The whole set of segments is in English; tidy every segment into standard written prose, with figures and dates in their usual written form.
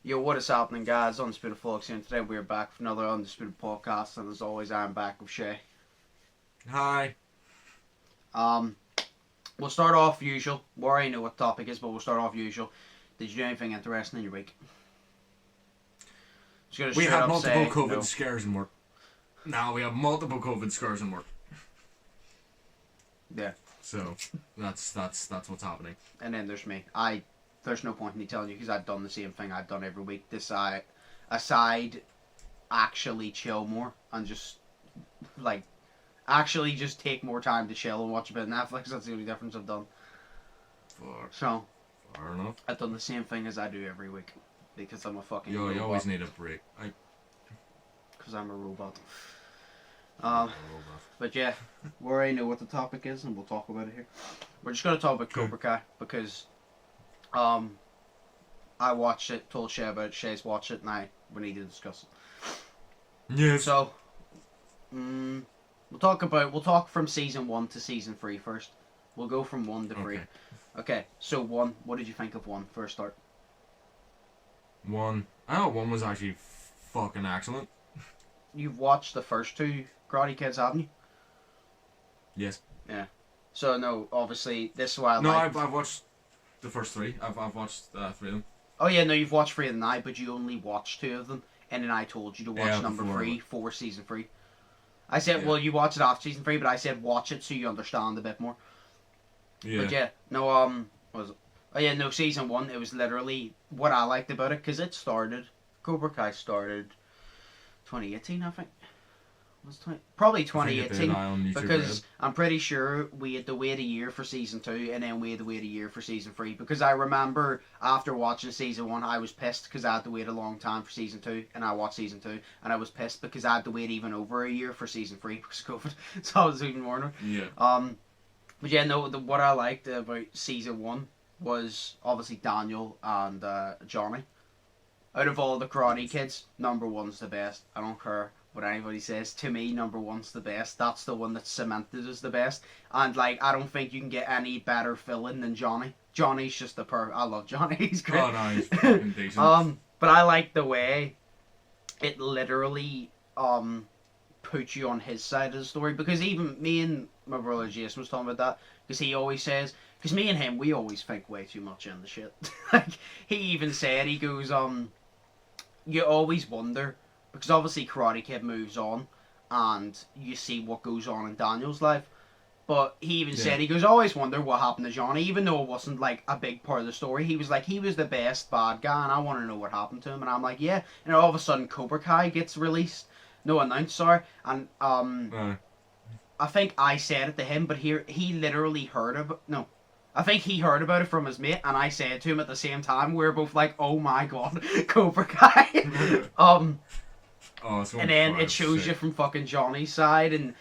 Yo, what is happening, guys? Undisputed Vlogs here, and today we're back for another Undisputed podcast, and as always, I'm back with Shay. Hi. We'll start off usual. We already know what the topic is, but we'll start off usual. Did you do anything interesting in your week? We had multiple COVID scares in work. No, we have multiple COVID scares in work. Yeah. So that's what's happening. And then there's me. There's no point in me telling you because I've done the same thing I've done every week. Aside, actually chill more and just actually just take more time to chill and watch a bit of Netflix. That's the only difference I've done. Fair enough. I've done the same thing as I do every week because I'm a fucking Yo, robot. you always need a break. Because I'm a robot. But yeah, we already know what the topic is and we'll talk about it here. We're just going to talk about Cobra Kai because I watched it, told Shay about it, Shay's watched it, and we need to discuss it. Yes. So, we'll talk from season 1 to season 3 first. We'll go from 1 to 3. Okay, so 1, what did you think of 1 for a start? 1, I thought 1 was actually fucking excellent. You've watched the first 2 Karate Kids, haven't you? Yes. Yeah. So, no, obviously, this is why I've watched the first 3. I've watched 3 of them. Oh yeah, no, you've watched 3 of them now, but you only watched 2 of them, and then I told you to watch number 3 for season 3. I said, well, you watch it after season 3, but I said watch it so you understand a bit more. Yeah. But yeah, no, what was it? Oh yeah, no, season 1, it was literally what I liked about it, because Cobra Kai started 2018, I think. Probably 2018, because I'm pretty sure we had to wait a year for season 2 and then we had to wait a year for season 3, because I remember after watching season 1 I was pissed because I had to wait a long time for season 2, and I watched season 2 and I was pissed because I had to wait even over a year for season 3 because of COVID, so I was even more annoyed. Yeah. But yeah, no, what I liked about season 1 was obviously Daniel and Johnny. Out of all the Karate Kids, number 1's the best. I don't care what anybody says. To me, number 1's the best. That's the one that's cemented as the best. And I don't think you can get any better villain than Johnny. Johnny's just I love Johnny. He's great. Oh no, he's fucking decent. But I like the way it literally puts you on his side of the story, because even me and my brother Jason was talking about that, because he always says, because me and him, we always think way too much in the shit. He even said, he goes, you always wonder, because obviously Karate Kid moves on and you see what goes on in Daniel's life, but he even said, he goes, I always wonder what happened to Johnny, even though it wasn't a big part of the story. He was he was the best bad guy and I want to know what happened to him. And I'm like, yeah. And all of a sudden Cobra Kai gets released, announced, and I think I said it to him, but he literally heard of it. No, I think he heard about it from his mate, and I said to him at the same time. We were both like, "Oh my god, Cobra Kai!" And then it shows you from fucking Johnny's side, and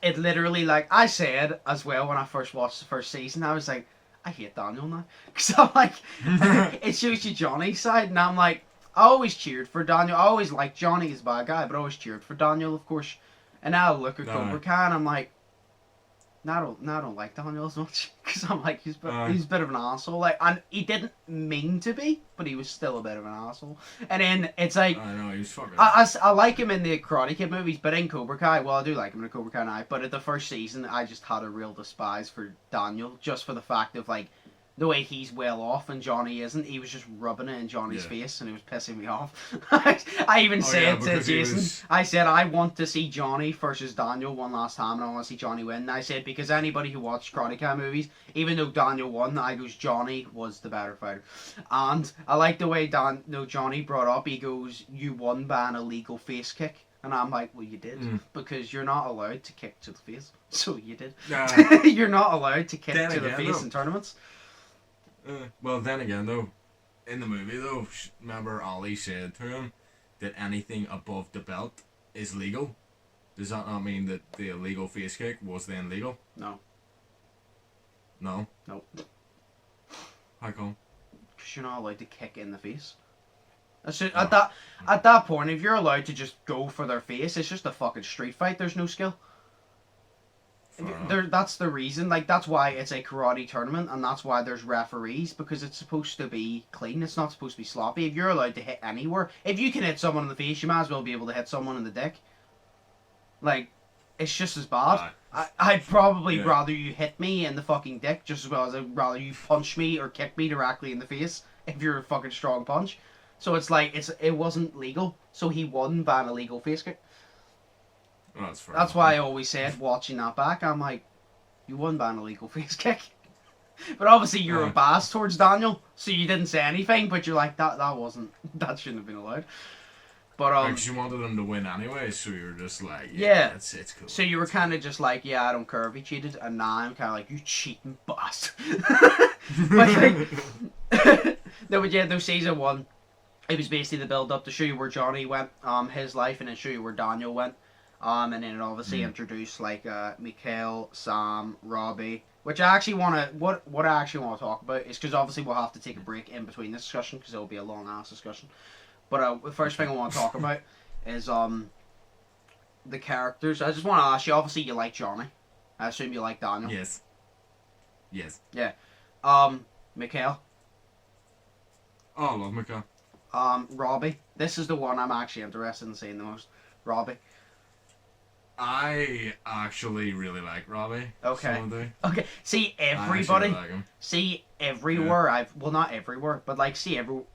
it literally, I said as well when I first watched the first season, I was like, I hate Daniel now, because I'm like, it shows you Johnny's side, and I'm like, I always cheered for Daniel. I always liked Johnny as a bad guy, but I always cheered for Daniel, of course. And now I look at Cobra Kai and I'm like, no, I don't like Daniel as much, because I'm like, he's a bit of an asshole. And he didn't mean to be, but he was still a bit of an asshole. And then it's like, I know, he's fucking. I like him in the Karate Kid movies, but in Cobra Kai, well, I do like him in Cobra Kai now. But at the first season, I just had a real despise for Daniel, just for the fact of the way he's well off and Johnny isn't. He was just rubbing it in Johnny's face and it was pissing me off. I even said to Jason, I said, I want to see Johnny versus Daniel one last time and I want to see Johnny win. And I said, because anybody who watched Karate Kai movies, even though Daniel won, I goes, Johnny was the better fighter. And I like the way Johnny brought up, he goes, you won by an illegal face kick. And I'm like, well, you did, because you're not allowed to kick to the face. So you did. You're not allowed to kick to the face in tournaments. Well, then again, though, in the movie, though, remember Ali said to him that anything above the belt is legal? Does that not mean that the illegal face kick was then legal? No. No? Nope. How come? Because you're not allowed to kick in the face. At that point, if you're allowed to just go for their face, it's just a fucking street fight. There's no skill. That's the reason. Like, that's why it's a karate tournament, and that's why there's referees, because it's supposed to be clean. It's not supposed to be sloppy. If you're allowed to hit anywhere, if you can hit someone in the face, you might as well be able to hit someone in the dick. Like, it's just as bad. I'd probably rather you hit me in the fucking dick just as well as I'd rather you punch me or kick me directly in the face if you're a fucking strong punch. So it's like, it wasn't legal, so he won by an illegal face kick. Well, that's why I always said, watching that back, I'm like, you won by an illegal face kick. But obviously you're a bass towards Daniel, so you didn't say anything, but you're like, that shouldn't have been allowed. But because you wanted him to win anyway, so you're just like, it's cool. So you were kind of just like, I don't care if he cheated, and now I'm kind of like, you cheating bastard. No, but yeah, though season 1, it was basically the build up to show you where Johnny went, his life, and then show you where Daniel went, and then it obviously introduced like Mikhail, Sam, Robbie, which I actually want to what I actually want to talk about is because obviously we'll have to take a break in between this discussion because it'll be a long ass discussion. But the first thing I want to talk about is the characters. I just want to ask you. Obviously, you like Johnny. I assume you like Daniel. Yes. Yeah. Mikhail. Oh, I love Mikhail. Robbie. This is the one I'm actually interested in seeing the most. Robbie. I actually really like Robbie. Okay. So okay. See, everybody. Like him. See, everywhere not everywhere, but like,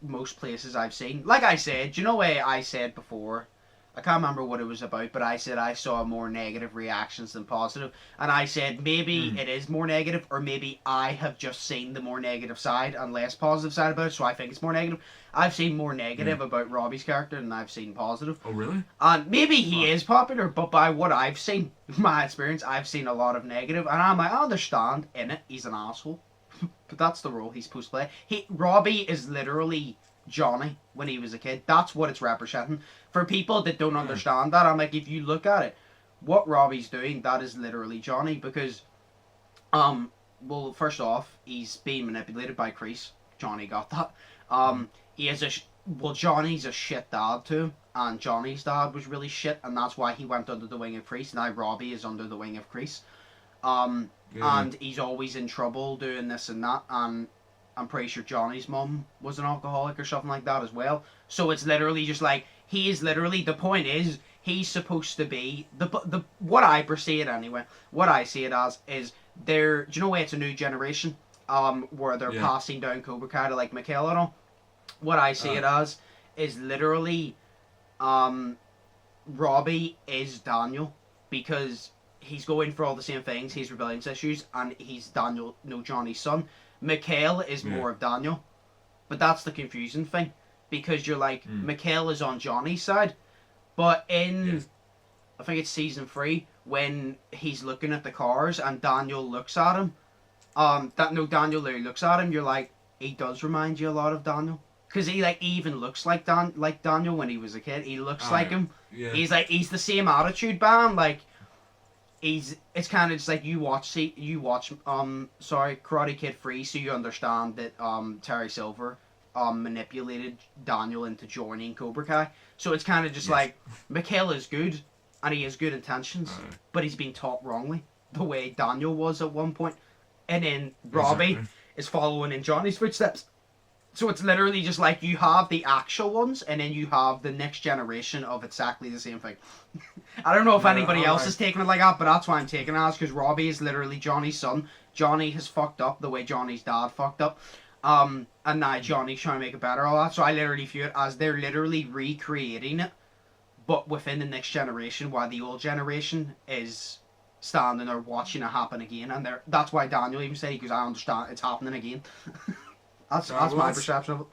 most places I've seen. Like I said, you know what I said before? I can't remember what it was about, but I said I saw more negative reactions than positive. And I said maybe it is more negative, or maybe I have just seen the more negative side and less positive side about it, so I think it's more negative. I've seen more negative about Robbie's character than I've seen positive. Oh, really? And maybe he is popular, but by what I've seen, my experience, I've seen a lot of negative. And I'm like, I understand, in it, he's an asshole. But that's the role he's supposed to play. Robbie is literally Johnny when he was a kid. That's what it's representing. For people that don't understand that, I'm like, if you look at it, what Robbie's doing, that is literally Johnny, because well, first off, he's being manipulated by Kreese. Johnny got that. He is Johnny's a shit dad to him, and Johnny's dad was really shit, and that's why he went under the wing of Kreese. Now Robbie is under the wing of Kreese. And he's always in trouble doing this and that, and I'm pretty sure Johnny's mum was an alcoholic or something like that as well. So it's literally just like, he is literally, the point is, he's supposed to be, the what I perceive it anyway, what I see it as is, do you know why it's a new generation, where they're passing down Cobra Kai to like Mikhail and all? What I see it as is literally, Robbie is Daniel, because he's going for all the same things, he's rebellious issues, and he's Johnny's son. Mikhail is more of Daniel, but that's the confusing thing, because you're like, Mikhail is on Johnny's side, but in, I think it's season 3, when he's looking at the cars and Daniel looks at him, Daniel literally looks at him, you're like, he does remind you a lot of Daniel, because he even looks like Daniel when he was a kid. He looks like him. Yeah. He's the same attitude, bam. Like, it's kind of just like you watch Karate Kid 3, so you understand that Terry Silver manipulated Daniel into joining Cobra Kai. So it's kind of just like, Mikhail is good, and he has good intentions, but he's been taught wrongly, the way Daniel was at one point. And then Robbie is following in Johnny's footsteps. So it's literally just like, you have the actual ones, and then you have the next generation of exactly the same thing. I don't know if anybody else is taking it like that, but that's why I'm taking it as, because Robbie is literally Johnny's son. Johnny has fucked up the way Johnny's dad fucked up. And now Johnny's trying to make it better, all that. So I literally view it as they're literally recreating it, but within the next generation, while the old generation is standing there watching it happen again. And that's why Daniel even said, because I understand it's happening again. That's my perception of it.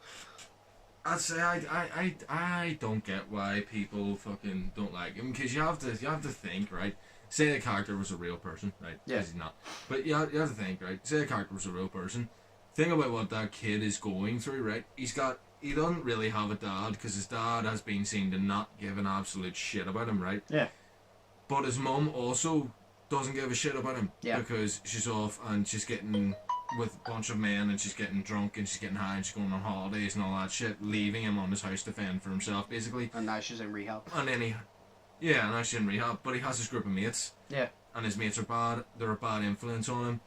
I'd say I don't get why people fucking don't like him, because you have to think, right? Say the character was a real person, right? Yeah. He's not. But you have to think, right? Say the character was a real person. Think about what that kid is going through, right? He doesn't really have a dad, because his dad has been seen to not give an absolute shit about him, right? Yeah. But his mum also doesn't give a shit about him, because she's off and she's getting with a bunch of men, and she's getting drunk, and she's getting high, and she's going on holidays and all that shit, leaving him on his house to fend for himself, basically. And now she's in rehab. And then now she's in rehab, but he has his group of mates. Yeah. and his mates are bad. They're a bad influence on him.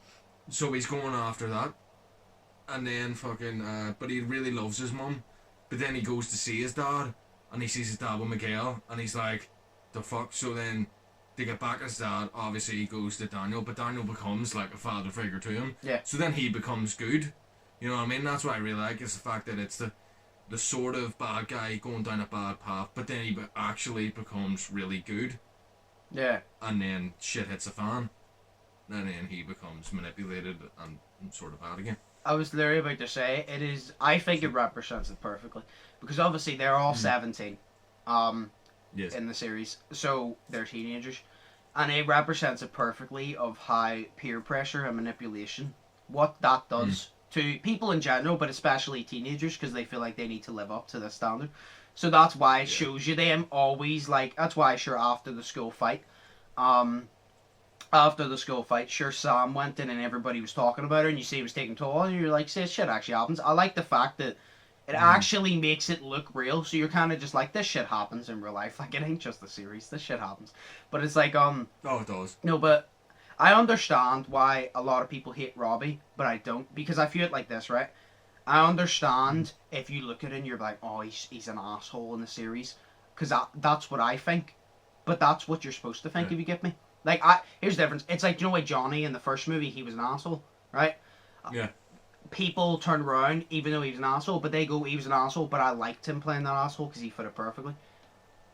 So he's going after that. And then fucking, but he really loves his mum. But then he goes to see his dad, and he sees his dad with Miguel, and he's like, the fuck? So then, to get back at his dad, obviously he goes to Daniel, but Daniel becomes like a father figure to him. Yeah. So then he becomes good. You know what I mean? That's what I really like, is the fact that it's the sort of bad guy going down a bad path, but then he actually becomes really good. Yeah. And then shit hits the fan. And then he becomes manipulated and sort of bad again. I was literally about to say, I think it represents it perfectly. Because obviously they're all 17 Yes. in the series, so they're teenagers. And it represents it perfectly of how peer pressure and manipulation, what that does to people in general, but especially teenagers, because they feel like they need to live up to the standard. So that's why it shows you them always, like, that's why, sure, after the school fight, sure, Sam went in and everybody was talking about her, and you see he was taking toll, and you're like, say, shit actually happens. I like the fact that it actually makes it look real, so you're kind of just like, this shit happens in real life. Like, it ain't just a series, this shit happens. But it's like, Oh, it does. no, but I understand why a lot of people hate Robbie, but I don't, because I feel it like this, right? I understand if you look at it and you're like, oh, he's an asshole in the series, because that's what I think, but that's what you're supposed to think if you get me. Like, here's the difference. It's like, you know why Johnny in the first movie, he was an asshole, right? Yeah. People turn around, even though he was an asshole, but they go, he was an asshole, but I liked him playing that asshole because he fit it perfectly.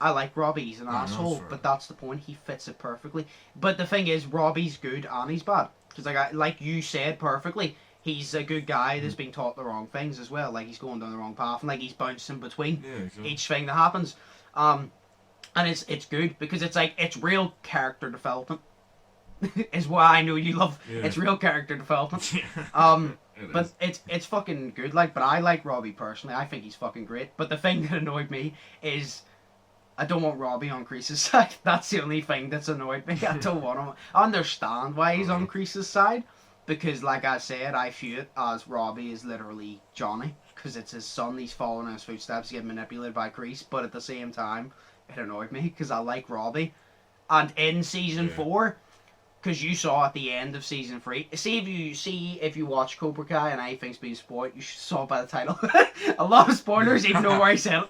I like Robbie, he's an asshole, but that's the point, he fits it perfectly. But the thing is, Robbie's good and he's bad. Because like you said perfectly, he's a good guy that's being taught the wrong things as well. Like, he's going down the wrong path, and like, he's bouncing between each thing that happens. And it's good, because it's like, it's real character development. is what I know you love. Yeah. It's real character development. But it's fucking good. Like, but I like Robbie personally. I think he's fucking great. But the thing that annoyed me is I don't want Robbie on Kreese's side. That's the only thing that's annoyed me. I don't want him. I understand why he's on Kreese's side, because, like I said, I view it as Robbie is literally Johnny, because it's his son. He's following in his footsteps, getting manipulated by Kreese. But at the same time, it annoyed me because I like Robbie. And in season 4. Because you saw at the end of season 3. If you watch Cobra Kai and anything's being spoiled, you saw by the title. A lot of spoilers, even though where I said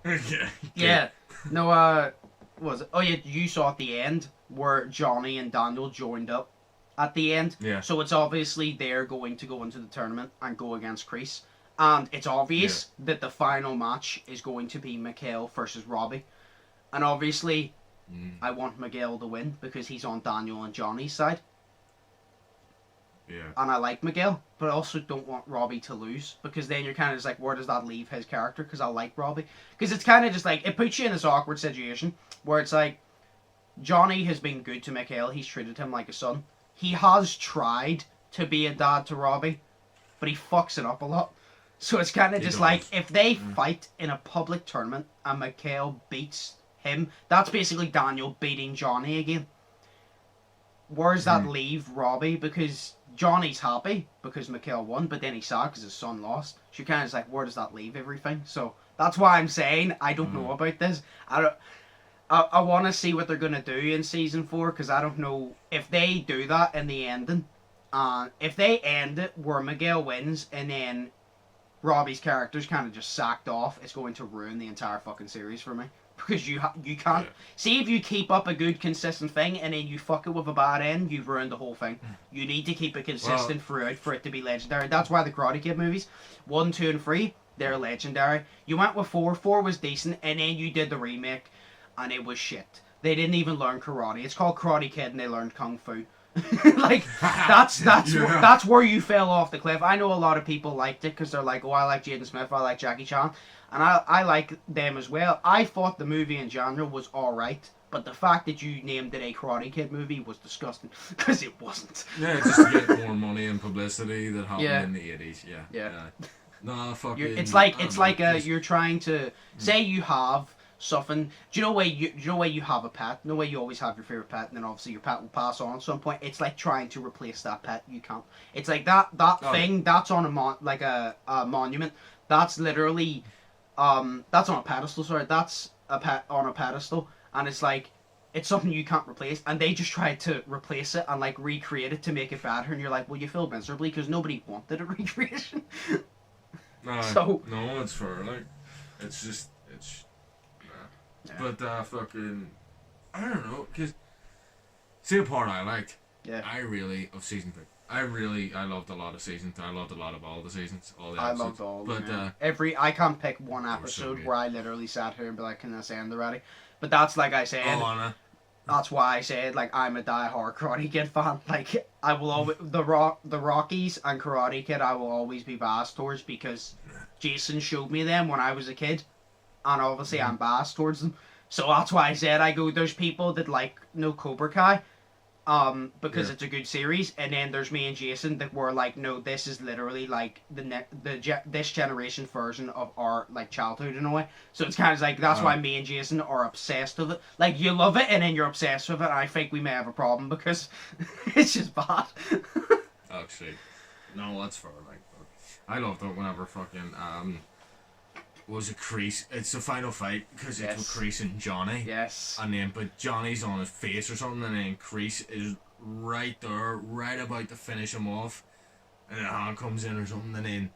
it. Yeah. No, what was it? Oh yeah, you saw at the end where Johnny and Daniel joined up at the end. Yeah. So it's obviously they're going to go into the tournament and go against Kreese. And it's obvious that the final match is going to be Miguel versus Robbie. And obviously I want Miguel to win because he's on Daniel and Johnny's side. Yeah. And I like Miguel, but I also don't want Robbie to lose, because then you're kind of just like, where does that leave his character? Because I like Robbie. Because it's kind of just like, it puts you in this awkward situation where it's like, Johnny has been good to Miguel. He's treated him like a son. He has tried to be a dad to Robbie, but he fucks it up a lot. So it's kind of just like, if they fight in a public tournament and Miguel beats him, that's basically Daniel beating Johnny again. Where does that leave Robbie? Because Johnny's happy because Miguel won, but then he's sad because his son lost. So you're kind of just like, where does that leave everything? So that's why I'm saying I don't know about this. I want to see what they're going to do in season 4, because I don't know if they do that in the ending. If they end it where Miguel wins and then Robbie's character's kind of just sacked off, it's going to ruin the entire fucking series for me. Because you can't... See, if you keep up a good, consistent thing, and then you fuck it with a bad end, you've ruined the whole thing. You need to keep it consistent throughout for it to be legendary. That's why the Karate Kid movies, 1, 2, and 3, they're legendary. You went with 4. 4 was decent, and then you did the remake, and it was shit. They didn't even learn karate. It's called Karate Kid, and they learned Kung Fu. Like, that's where you fell off the cliff. I know a lot of people liked it, because they're like, oh, I like Jaden Smith, I like Jackie Chan. And I like them as well. I thought the movie in general was alright, but the fact that you named it a Karate Kid movie was disgusting, because it wasn't. Yeah, just to get more money and publicity that happened in the 80s. Yeah. No, fucking... It's like you're trying to... Say you have something... Do you know where you have a pet? No way you always have your favourite pet, and then obviously your pet will pass on at some point. It's like trying to replace that pet. You can't. It's like that thing, that's on a monument. That's literally... that's on a pedestal, sorry. That's a pet on a pedestal, and it's like, it's something you can't replace, and they just tried to replace it and like recreate it to make it better, and you're like, well, you feel miserably because nobody wanted a recreation. So no, it's fair. Like, it's just nah. Yeah. But fucking, I don't know, cause see the part I liked. Yeah. Of season 3. I loved a lot of season 3. I loved a lot of all the seasons, all the episodes. I loved all of them. But I can't pick one episode where I literally sat here and be like, can this end already? But that's like I said. Oh, Anna. That's why I said, like, I'm a die-hard Karate Kid fan. Like, I will always... The Rockies and Karate Kid I will always be biased towards because Jason showed me them when I was a kid. And obviously I'm biased towards them. So that's why I said there's people that like no Cobra Kai. Because it's a good series, and then there's me and Jason that were like, no, this is literally like this generation's version of our like childhood in a way. So it's kind of like that's why me and Jason are obsessed with it. Like you love it, and then you're obsessed with it. And I think we may have a problem because it's just bad. Actually, no, that's fair. Like, I loved it whenever fucking was it Kreese? It's the final fight because it's with Kreese and Johnny. Yes. And then, but Johnny's on his face or something, and then Kreese is right there, right about to finish him off, and then a hand comes in or something, and then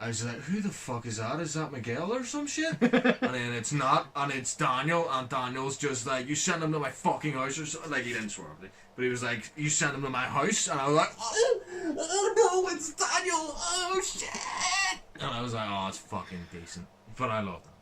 I was like, who the fuck is that? Is that Miguel or some shit? And then it's not, and it's Daniel, and Daniel's just like, you send him to my fucking house or something. Like, he didn't swear at me, but he was like, you send him to my house, and I was like, oh no, it's Daniel, oh shit! And I was like, oh, it's fucking decent. But I loved it.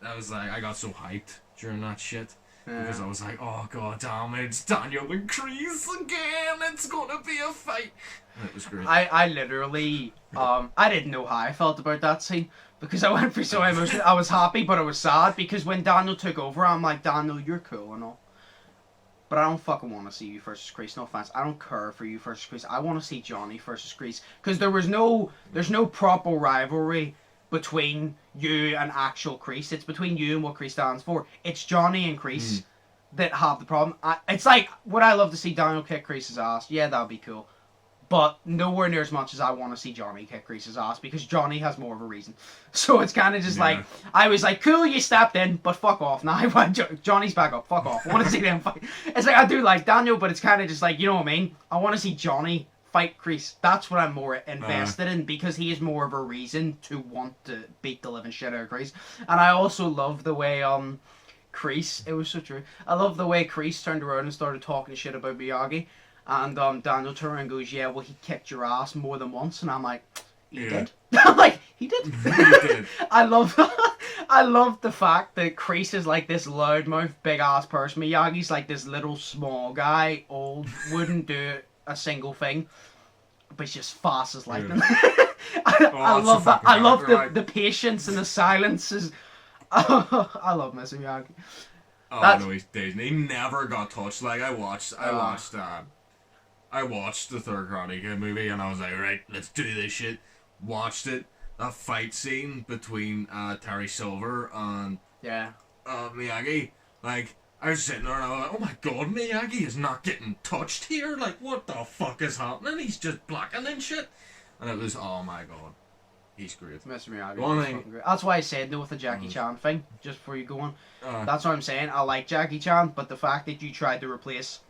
I was like, I got so hyped during that shit. Because I was like, oh god damn it, it's Daniel and Kreese again, it's gonna be a fight. And it was great. I literally, I didn't know how I felt about that scene. Because I went through so emotional. I was happy, but I was sad. Because when Daniel took over, I'm like, Daniel, you're cool and all. But I don't fucking want to see you versus Kreese. No offense. I don't care for you versus Kreese. I want to see Johnny versus Kreese. Because there's no proper rivalry between you and actual Kreese. It's between you and what Kreese stands for. It's Johnny and Kreese that have the problem. It's like, would I love to see Daniel kick Kreese's ass? Yeah, that'd be cool. But nowhere near as much as I want to see Johnny kick Kreese's ass because Johnny has more of a reason. So it's kind of just like, I was like, cool, you stepped in, but fuck off. Now I want Johnny's back up. Fuck off. I want to see them fight. It's like, I do like Daniel, but it's kind of just like, you know what I mean? I want to see Johnny fight Kreese. That's what I'm more invested in because he is more of a reason to want to beat the living shit out of Kreese. And I also love the way Kreese, it was so true. I love the way Kreese turned around and started talking shit about Miyagi. And Daniel turned around and goes, yeah, well, he kicked your ass more than once. And I'm like, he did? I'm like, he did? He did. I love the fact that Kreese is like this loudmouth, big-ass person. Miyagi's like this little small guy, old, wouldn't do a single thing, but he's just fast as lightning. I love that. I love the patience and the silences. I love Mr. Miyagi. Oh no, he never got touched. Like I watched the third Karate Kid movie, and I was like, right, let's do this shit. Watched it. That fight scene between Terry Silver and Miyagi, like. I was sitting there and I was like, oh my god, Miyagi is not getting touched here. Like, what the fuck is happening? He's just blacking and shit. And it was, oh my god. He's great. Mr. Miyagi. Great. That's why I said no with the Jackie Chan thing, just before you go on. That's what I'm saying. I like Jackie Chan, but the fact that you tried to replace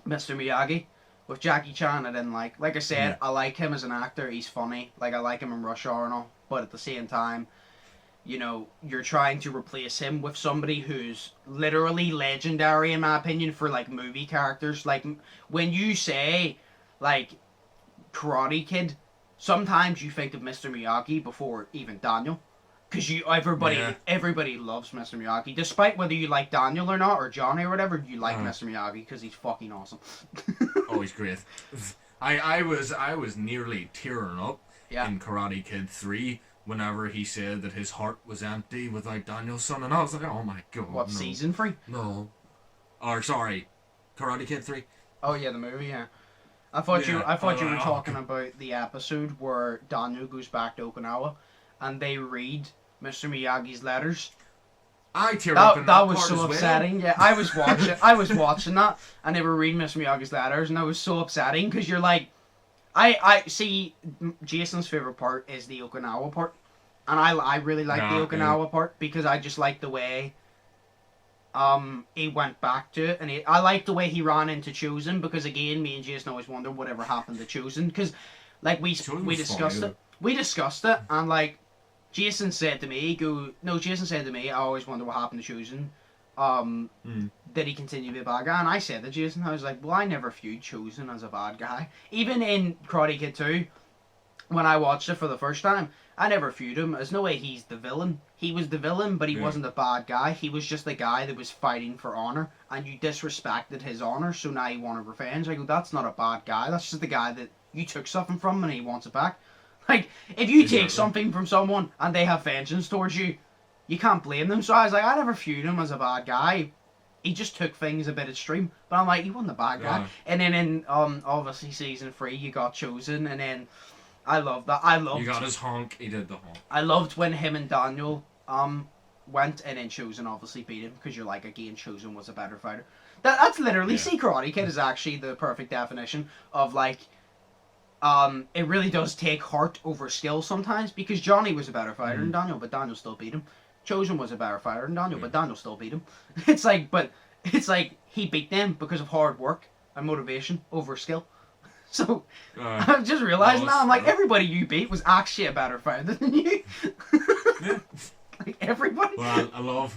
Mr. Miyagi with Jackie Chan, I didn't like. Like I said, I like him as an actor. He's funny. Like, I like him in Rush Hour and all. But at the same time, you know, you're trying to replace him with somebody who's literally legendary, in my opinion, for, like, movie characters. Like, when you say, like, Karate Kid, sometimes you think of Mr. Miyagi before even Daniel. Because everybody loves Mr. Miyagi. Despite whether you like Daniel or not, or Johnny or whatever, you like Mr. Miyagi because he's fucking awesome. Oh, he's great. I was nearly tearing up in Karate Kid 3 whenever he said that his heart was empty without Daniel's son, and I was like, oh my god. What, season 3? No. Or, sorry, Karate Kid 3. Oh yeah, the movie, yeah. I thought you were talking about the episode where Daniel goes back to Okinawa and they read Mr. Miyagi's letters. I teared up in that was part so as upsetting. Well. Yeah, I was watching that and they were reading Mr. Miyagi's letters and that was so upsetting because you're like, I see Jason's favorite part is the Okinawa part, and I really like the Okinawa part because I just like the way he went back to it, and I like the way he ran into Chosen, because again, me and Jason always wonder whatever happened to Chosen, because like we discussed it, and like Jason said to me, I always wonder what happened to Chosen. Did he continue to be a bad guy? And I said to Jason, I was like, well, I never viewed Chosen as a bad guy. Even in Karate Kid 2, when I watched it for the first time, I never viewed him. There's no way he's the villain. He was the villain, but he wasn't a bad guy. He was just the guy that was fighting for honor, and you disrespected his honor, so now you wanted revenge. I go, that's not a bad guy. That's just the guy that you took something from and he wants it back. Like, if you take something from someone and they have vengeance towards you, you can't blame them. So I was like, I never viewed him as a bad guy. He just took things a bit extreme. But I'm like, he wasn't a bad guy. And then in obviously season 3, you got Chosen, and then I love that. You got his honk. He did the honk. I loved when him and Daniel went, and then Chosen obviously beat him, because you're like, again, Chosen was a better fighter. That's literally see, Karate Kid is actually the perfect definition of like. It really does take heart over skill sometimes, because Johnny was a better fighter than Daniel, but Daniel still beat him. Chosen was a better fighter than Daniel, but Daniel still beat him. It's like he beat them because of hard work and motivation over skill. So I just realized now, I'm like, everybody you beat was actually a better fighter than you. Like everybody. Well, I love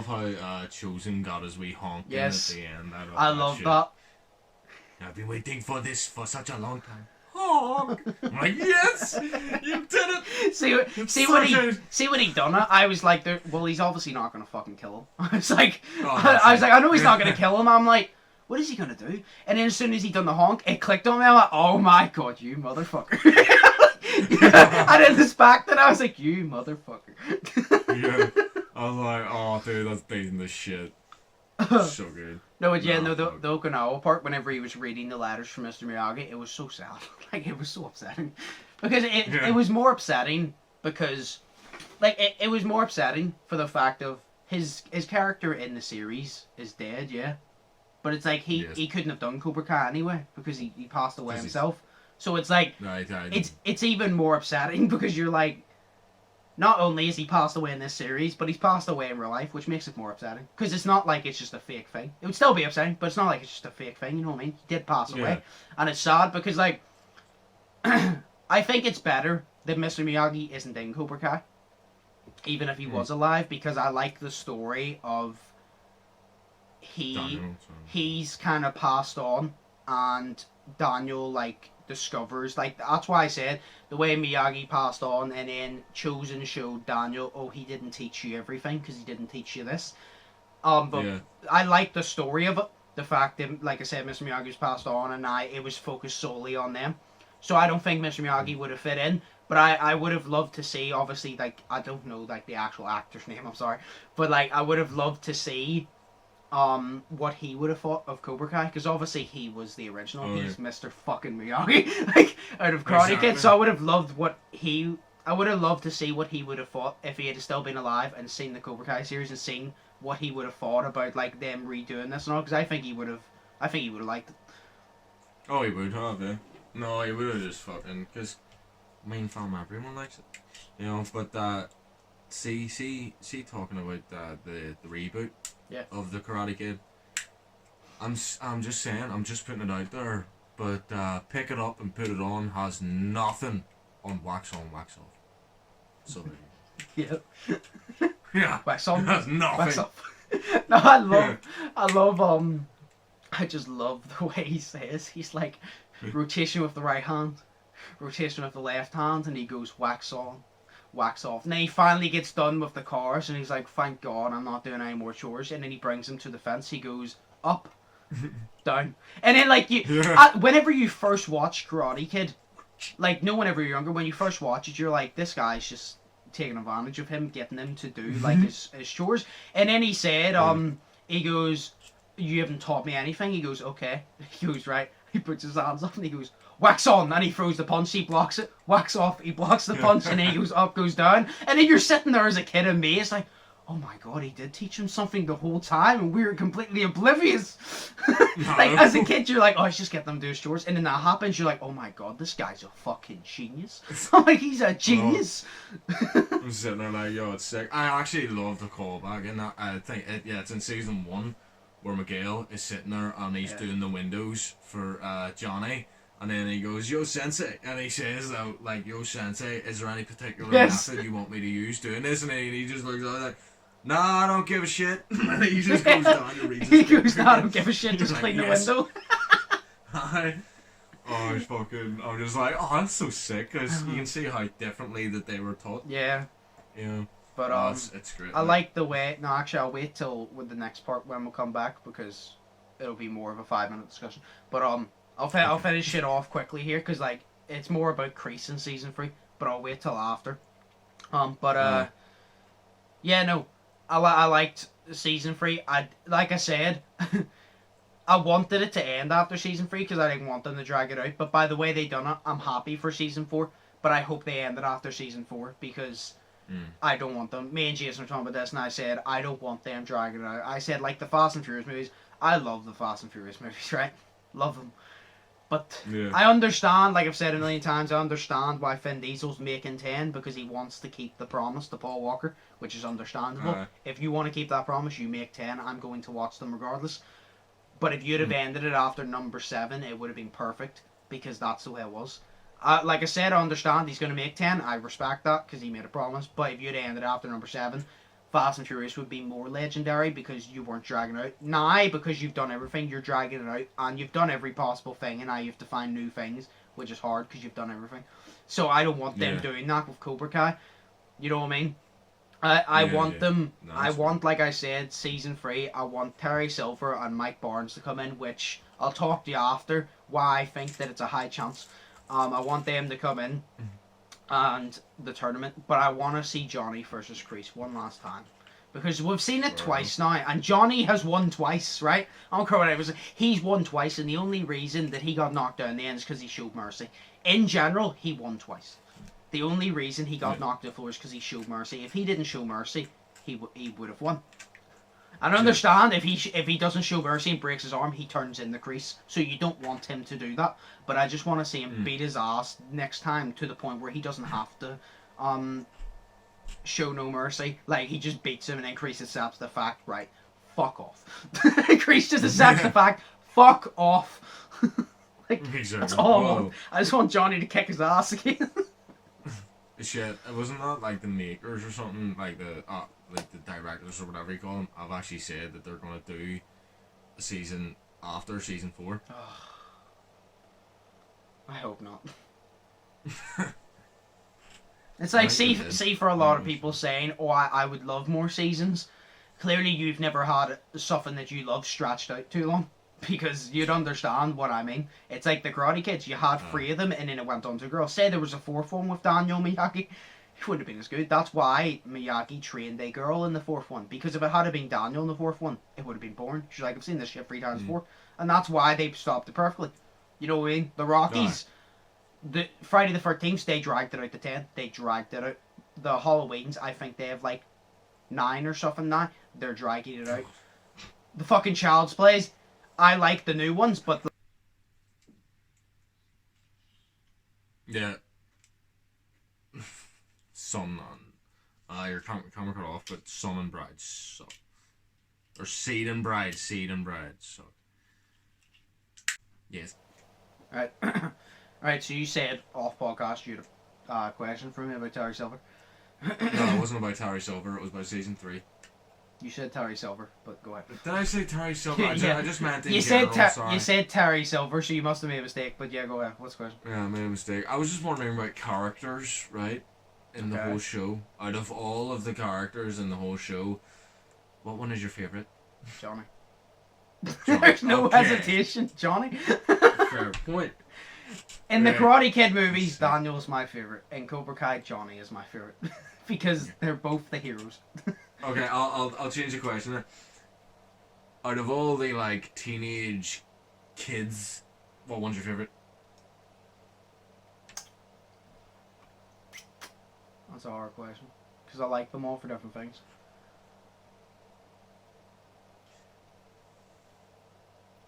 how Chosen got his wee honk in at the end. I love that. I've been waiting for this for such a long time. Oh, I'm like, yes, you did it. See when he done it. I was like, well, he's obviously not gonna fucking kill him. I was like, I know he's not gonna kill him. I'm like, what is he gonna do? And then as soon as he done the honk, it clicked on me. I'm like, oh my god, you motherfucker! I didn't expect it. I was like, you motherfucker. Yeah, I was like, oh dude, that's beating the shit. So good. No, but yeah, the Okinawa part, whenever he was reading the letters from Mr. Miyagi, it was so sad. Like, it was so upsetting. Because it was more upsetting because, like, it was more upsetting for the fact of his character in the series is dead, yeah. But it's like, he couldn't have done Cobra Kai anyway, because he passed away himself. So it's like, it's even more upsetting because you're like, not only has he passed away in this series, but he's passed away in real life, which makes it more upsetting. Because it's not like it's just a fake thing. It would still be upsetting, but it's not like it's just a fake thing, you know what I mean? He did pass away. And it's sad because, like, I think it's better that Mr. Miyagi isn't in Cobra Kai, even if he was alive, because I like the story of he's kind of passed on, and Daniel, like, discovers, like, that's why I said the way Miyagi passed on, and then Chosen showed Daniel, oh, he didn't teach you everything because he didn't teach you this. But I like the story of it, the fact that, like I said, Mr. Miyagi's passed on, and it was focused solely on them. So I don't think Mr. Miyagi would have fit in, but I would have loved to see, obviously, like, I don't know, like, the actual actor's name, I'm sorry, but, like, I would have loved to see what he would have thought of Cobra Kai, because obviously he was the original. He's Mr. fucking Miyagi, like, out of Karate Kid. So I would have loved to see what he would have thought if he had still been alive and seen the Cobra Kai series and seen what he would have thought about, like, them redoing this and all. Because I think he would have liked it. Oh, he would have, yeah. No, he would have just fucking, because main film everyone likes it, you know. But see, talking about the reboot. Yeah. Of the Karate Kid. I'm just saying, I'm just putting it out there, but Pick It Up and Put It On has nothing on Wax On, Wax Off. So there you go. Yeah. Wax on, has nothing. Wax off. No, I just love the way he says, he's like, rotation with the right hand, rotation with the left hand, and he goes wax on, wax off. And then he finally gets done with the cars, and he's like, thank God I'm not doing any more chores. And then he brings him to the fence. He goes up, down. And then, like, whenever you first watch Karate Kid, like, no, whenever you're younger, when you first watch it, you're like, this guy's just taking advantage of him, getting him to do, like, his chores. And then he said, he goes, you haven't taught me anything. He goes, okay. He goes, right. He puts his hands up and he goes, wax on, and he throws the punch, he blocks it, wax off, he blocks the punch, and then he goes up, goes down, and then you're sitting there as a kid amazed, like, oh my god, he did teach him something the whole time, and we were completely oblivious. No. Like, as a kid, you're like, oh, I just get them to do his chores. And then that happens, you're like, oh my god, this guy's a fucking genius. I'm like, he's a genius. I'm sitting there like, yo, it's sick. I actually love the callback in that. I think, it's in season 1 where Miguel is sitting there and he's doing the windows for Johnny. And then he goes, yo, Sensei. And he says, like, yo, Sensei, is there any particular method you want me to use doing this? And then he just looks at it like, nah, I don't give a shit. And he just goes down and reads He goes, nah, I don't give a shit, just like, clean the window. I'm just like, oh, that's so sick, because you can see how differently that they were taught. Yeah. Yeah. But, it's great. I like the way, no, actually, I'll wait till with the next part when we'll come back, because it'll be more of a 5-minute discussion. But, I'll finish it off quickly here, because, like, it's more about Kreese in season 3, but I'll wait till after. Yeah, no, I liked season 3. Like I said, I wanted it to end after season 3 because I didn't want them to drag it out. But by the way they done it, I'm happy for season 4. But I hope they end it after season 4 because I don't want them. Me and Jason were talking about this, and I said I don't want them dragging it out. I said, like the Fast and Furious movies. I love the Fast and Furious movies, right? Love them. But I understand, like I've said a million times, I understand why Vin Diesel's making 10 because he wants to keep the promise to Paul Walker, which is understandable. If you want to keep that promise, you make 10. I'm going to watch them regardless. But if you'd have ended it after number 7, it would have been perfect because that's the way it was. Like I said, I understand he's going to make 10. I respect that because he made a promise. But if you'd have ended after number 7, Fast and Furious would be more legendary because you weren't dragging it out. Now, because you've done everything, you're dragging it out, and you've done every possible thing, and now you have to find new things, which is hard because you've done everything. So I don't want them doing that with Cobra Kai. You know what I mean? I want them. No, I want, like I said, season 3. I want Terry Silver and Mike Barnes to come in, which I'll talk to you after. Why I think that it's a high chance. I want them to come in. And the tournament, but I want to see Johnny versus Kreese one last time. Because we've seen it twice now, and Johnny has won twice, right? I don't care what it was. He's won twice, and the only reason that he got knocked down in the end is because he showed mercy. In general, he won twice. The only reason he got knocked to the floor is because he showed mercy. If he didn't show mercy, he would have won. And understand, if he doesn't show mercy and breaks his arm, he turns in the Kreese. So you don't want him to do that. But I just want to see him beat his ass next time to the point where he doesn't have to show no mercy. Like, he just beats him and then Kreese accepts the fact, right, fuck off. Kreese just accepts the fact, fuck off. Like, that's all I want. I just want Johnny to kick his ass again. Shit, it wasn't that like the makers or something, like the directors or whatever you call them, have actually said that they're going to do a season after season 4. I hope not. It's like, see for a lot of people saying, oh, I would love more seasons. Clearly you've never had something that you love stretched out too long. Because you'd understand what I mean. It's like the Karate Kids. You had 3 of them and then it went on to girls. Say there was a 4th one with Daniel Miyagi. It wouldn't have been as good. That's why Miyagi trained a girl in the 4th one. Because if it had been Daniel in the 4th one, it would have been boring. She's like, I've seen this shit 3 times before. And that's why they stopped it perfectly. You know what I mean? The Rockies, the Friday the 13th, they dragged it out to 10. They dragged it out. The Halloweens, I think they have like 9 or something now. They're dragging it out. The fucking Child's Plays, I like the new ones, but... Yeah. Son and... your camera cut off, but Son and Bride suck. Or Seed and Bride suck. Yes. Alright. Alright, so you said off podcast you had a question for me about Terry Silver. No, it wasn't about Terry Silver, it was about season 3. You said Terry Silver, but go ahead. Did I say Terry Silver? I just meant in you general, sorry. You said Terry Silver, so you must have made a mistake, but yeah, go ahead. What's the question? Yeah, I made a mistake. I was just wondering about characters, right? In the whole show. Out of all of the characters in the whole show, what one is your favourite? Johnny. There's no hesitation. Johnny. Fair point. In the Karate Kid movies, Daniel's my favourite. In Cobra Kai, Johnny is my favourite. Because they're both the heroes. Okay, I'll change the question. Out of all the like teenage kids, what one's your favourite? That's a hard question. Because I like them all for different things.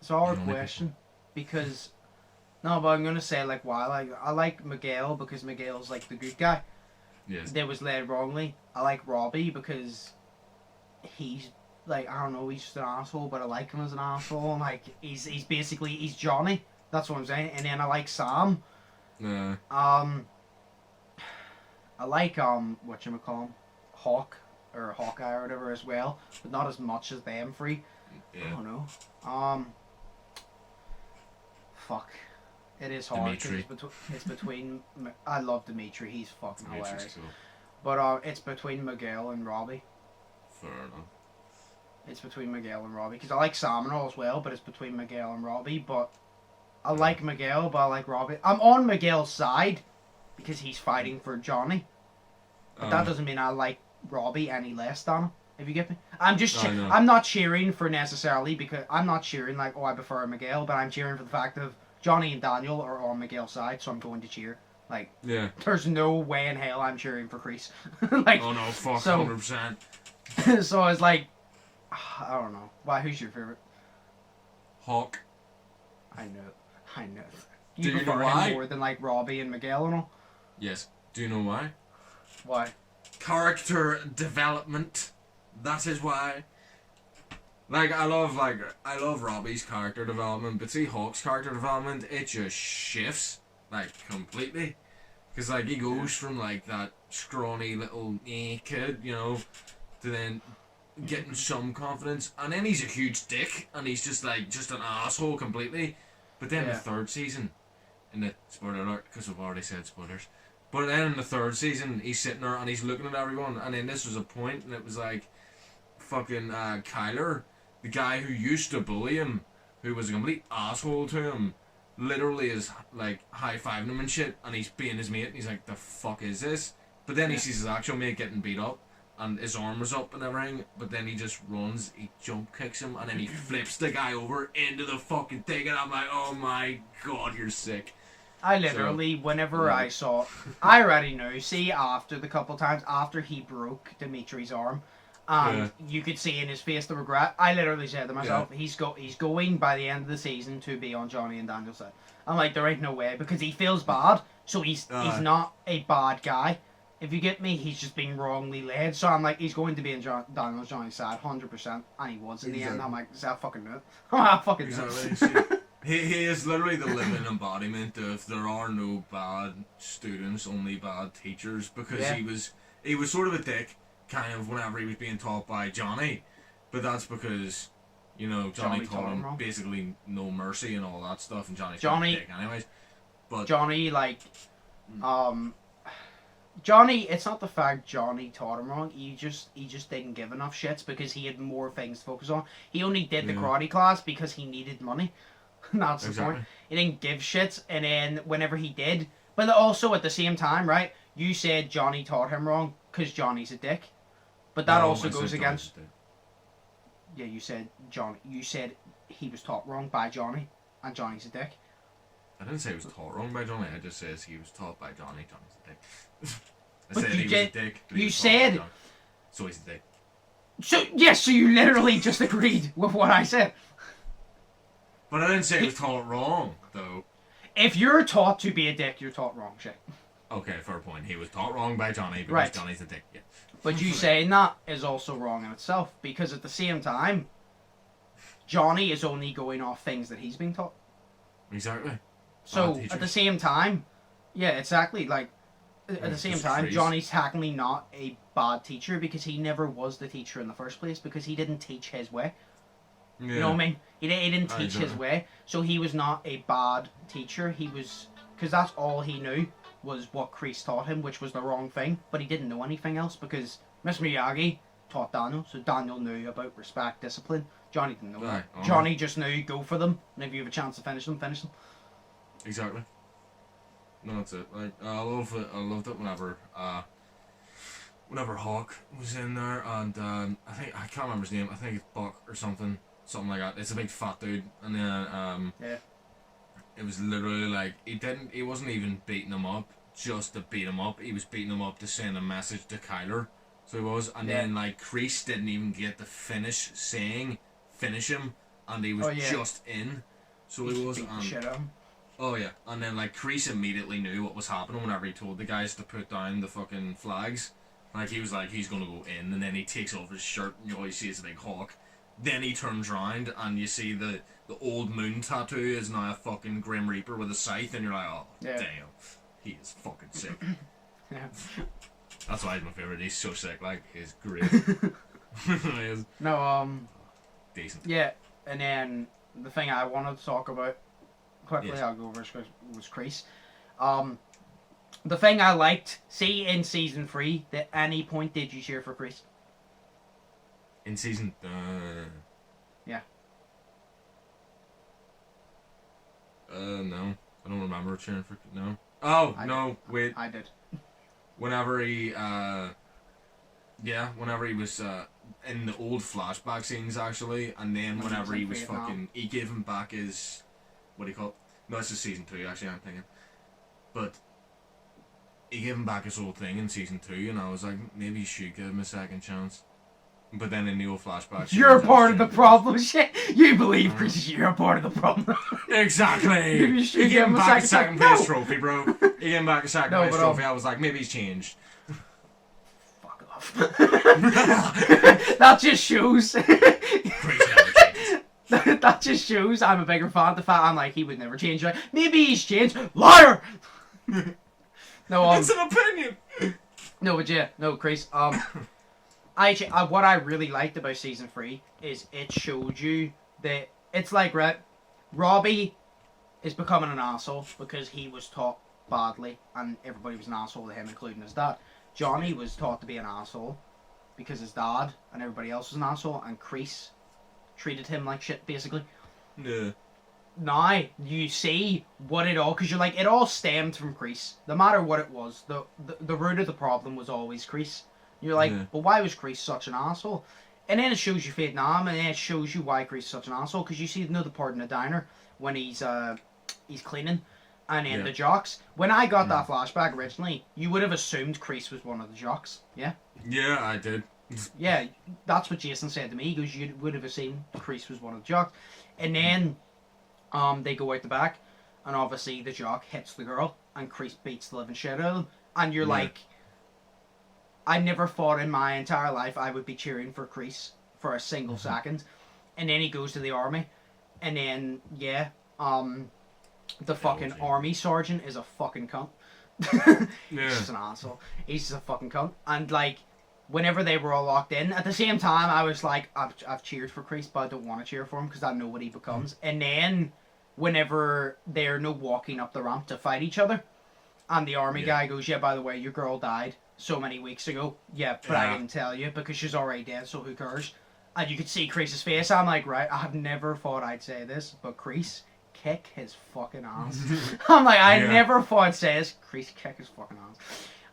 It's a hard You don't like question because no, but I'm gonna say like why I like Miguel because Miguel's like the good guy. Yes. That was led wrongly. I like Robbie because he's like I don't know, he's just an asshole, but I like him as an asshole. And like he's basically he's Johnny. That's what I'm saying. And then I like Sam. Nah. I like whatchamacallit, Hawk or Hawkeye or whatever as well, but not as much as them three. I Yeah. don't know. Fuck. It is hard 'cause Dimitri. it's between. I love Dimitri. He's fucking Dimitri's hilarious. cool. But it's between Miguel and Robbie. Fair enough. It's between Miguel and Robbie because I like Sam and all as well, but it's between Miguel and Robbie. But I like Miguel, but I like Robbie. I'm on Miguel's side because he's fighting for Johnny. But that doesn't mean I like Robbie any less than him. If you get me, I'm just I know. I'm not cheering for necessarily because I'm not cheering like I prefer Miguel, but I'm cheering for the fact of Johnny and Daniel are on Miguel's side, so I'm going to cheer. Like Yeah. there's no way in hell I'm cheering for Kreese. Like Oh no, fuck, so- 100%. so I was like, I don't know. Why? Who's your favorite? Hawk. I know. Do you know prefer why? him more than like Robbie and Miguel and all? Yes. Do you know why? Why? Character development. That is why. I love Robbie's character development, but see Hawk's character development, it just shifts completely, because he goes from that scrawny little kid, to then getting some confidence, and then he's a huge dick, and he's just an asshole completely. But then the third season, in the spoiler alert, because I've already said spoilers. But then in the third season, he's sitting there and he's looking at everyone, and then this was a point, and it was fucking Kyler, the guy who used to bully him, who was a complete asshole to him, literally is high-fiving him and shit, and he's being his mate, and he's like, the fuck is this? But then he sees his actual mate getting beat up, and his arm was up and everything, but then he just runs, he jump kicks him, and then he flips the guy over into the fucking thing, and I'm like, oh my god, you're sick. I literally, whenever I saw, I already knew. See, after the couple times after he broke Dimitri's arm, and you could see in his face the regret. I literally said to myself, he's going by the end of the season to be on Johnny and Daniel's side. I'm like, there ain't no way because he feels bad, so he's not a bad guy. If you get me, he's just being wrongly led. So I'm like, he's going to be in Daniel's Johnny's side, 100%, and he was in the end. I'm like, is that fucking it? I fucking Exactly. He is literally the living embodiment of there are no bad students, only bad teachers, because he was sort of a dick, kind of, whenever he was being taught by Johnny, but that's because, Johnny taught him wrong. basically no mercy and all that stuff, and Johnny's Johnny- a dick anyways. But Johnny, Johnny, it's not the fact Johnny taught him wrong. He just didn't give enough shits because he had more things to focus on. He only did the karate class because he needed money. That's the point. He didn't give shits, and then whenever he did, but also at the same time, right? You said Johnny taught him wrong because Johnny's a dick, but that also goes against. Yeah, you said Johnny. You said he was taught wrong by Johnny, and Johnny's a dick. I didn't say he was taught wrong by Johnny. I just said he was taught by Johnny. Johnny's a dick. I But said you he was a dick. But he you was taught by said- Johnny. So he's a dick. So yes, so you literally just agreed with what I said. But I didn't say he was taught wrong, though. If you're taught to be a dick, you're taught wrong shit. Okay, fair point. He was taught wrong by Johnny because Right. Johnny's a dick. Yeah. But you saying that is also wrong in itself because at the same time, Johnny is only going off things that he's being taught. Exactly. So teachers. at the same time, yeah, exactly. At the same just time, crazy. Johnny's technically not a bad teacher because he never was the teacher in the first place because he didn't teach his way. Yeah. You know what I mean? He didn't teach his Exactly. way, so he was not a bad teacher. He was because that's all he knew was what Kreese taught him, which was the wrong thing. But he didn't know anything else because Miss Miyagi taught Daniel, so Daniel knew about respect, discipline. Johnny didn't know that. Right, Johnny just knew go for them, and if you have a chance to finish them, finish them. Exactly. No, that's it. I love it. I loved it whenever Hawk was in there, and I can't remember his name. I think it's Buck or something like that. It's a big fat dude, and then it was literally he wasn't even beating him up just to beat him up. He was beating him up to send a message to Kyler. So he was, and then Kreese didn't even get the finish him and he was just in, so he was. Beat the shit out of him. Oh yeah, and then like Kreese immediately knew what was happening whenever he told the guys to put down the fucking flags. Like he was like, he's gonna go in, and then he takes off his shirt, and you always see it's a big hawk. Then he turns around, and you see the old moon tattoo is now a fucking Grim Reaper with a scythe, and you're like, oh damn, he is fucking sick. Yeah. That's why he's my favorite. He's so sick. Like he's great. He is decent. Yeah, and then the thing I wanted to talk about quickly, I'll go over was Kreese. The thing I liked, see in season 3, at any point did you cheer for Kreese? In season, yeah. No, I don't remember cheering for no. Oh no, wait. I did. Whenever he, whenever he was in the old flashback scenes actually, and then whenever he was fucking, he gave him back his, what do you call it? No, this is season 2 actually. I'm thinking, but he gave him back his whole thing in season 2, and I was like, maybe you should give him a second chance. But then in the old flashbacks, you're part of the problem. Shit, you believe Kreese? You're part of the problem. Exactly. You he gave him back a second place trophy, bro. He gave him back a second place trophy. I was like, maybe he's changed. Fuck off. That just shows. That just shows I'm a bigger fan of the fact I'm like, he would never change. Like, maybe he's changed. Liar. No, it's an opinion. No, but yeah, no, Kreese. What I really liked about season 3 is it showed you that it's like, right, Robbie is becoming an asshole because he was taught badly and everybody was an asshole to him, including his dad. Johnny was taught to be an asshole because his dad and everybody else was an asshole, and Kreese treated him like shit, basically. Yeah. Now you see what it all, because you're like, it all stemmed from Kreese. No matter what it was, the root of the problem was always Kreese. You're like, but why was Kreese such an asshole? And then it shows you Vietnam, and then it shows you why Kreese is such an asshole, because you see another part in the diner when he's cleaning, and then the jocks. When I got that flashback originally, you would have assumed Kreese was one of the jocks. Yeah. Yeah, I did. Yeah, that's what Jason said to me. He goes, you would have assumed Kreese was one of the jocks, and then they go out the back, and obviously the jock hits the girl, and Kreese beats the living shit out of them, and you're like, I never thought in my entire life I would be cheering for Kreese for a single second. And then he goes to the army. And then, the fucking army sergeant is a fucking cunt. He's just an asshole. He's just a fucking cunt. And, like, whenever they were all locked in, at the same time, I was like, I've cheered for Kreese, but I don't want to cheer for him because I know what he becomes. And then, whenever they're walking up the ramp to fight each other, and the army guy goes, by the way, your girl died so many weeks ago. But I didn't tell you because she's already dead, so who cares? And you could see Kreese's face. I'm like, right, I have never thought I'd say this, but Kreese, kick his fucking ass. I'm like, I never thought I'd say this. Kreese, kick his fucking ass.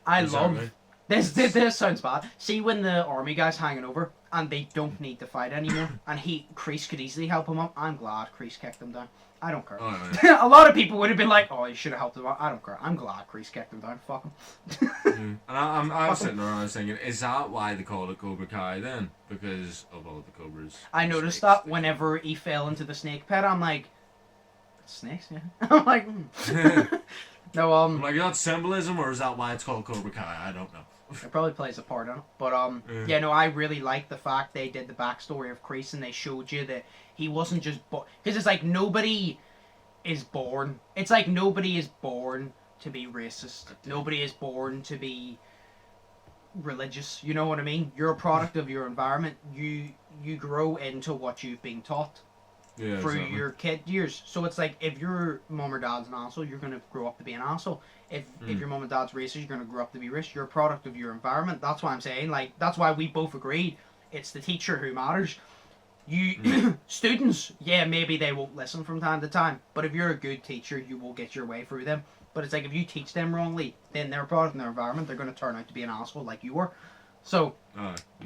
I love this. This sounds bad. See when the army guy's hanging over and they don't need to fight anymore, and Kreese could easily help him up. I'm glad Kreese kicked him down. I don't care. A lot of people would have been like, oh, you should have helped him out. I don't care. I'm glad Kreese kicked him down. Fuck him. And I was sitting there and I was thinking, is that why they called it Cobra Kai then? Because of all the cobras. I noticed that whenever he fell into the snake pit, I'm like, snakes, yeah. I'm like, no, I'm like, is that symbolism or is that why it's called Cobra Kai? I don't know. It probably plays a part in it. But, I really like the fact they did the backstory of Kreese and they showed you that he wasn't just because it's like nobody is born. It's like nobody is born to be racist. Nobody is born to be religious. You know what I mean? You're a product of your environment. You grow into what you've been taught through your kid years. So it's like if your mom or dad's an asshole, you're gonna grow up to be an asshole. If your mom and dad's racist, you're gonna grow up to be racist. You're a product of your environment. That's why I'm saying, like, that's why we both agreed it's the teacher who matters. You students, maybe they won't listen from time to time, but if you're a good teacher, you will get your way through them. But it's like if you teach them wrongly, then they're a product of their environment. They're going to turn out to be an asshole like you were. So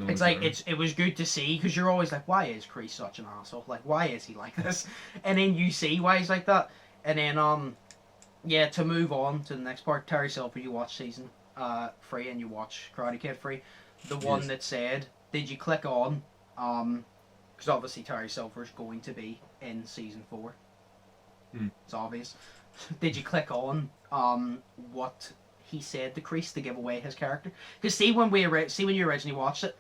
it's like it was good to see, because you're always like, why is Kreese such an asshole? Like, why is he like this? And then you see why he's like that. And then to move on to the next part, Terry Silver, you watch season 3 and you watch Karate Kid 3, the one that said, did you click on because obviously Terry Silver's going to be in season 4. It's obvious. Did you click on what he said to Kreese to give away his character? Because see when you originally watched it,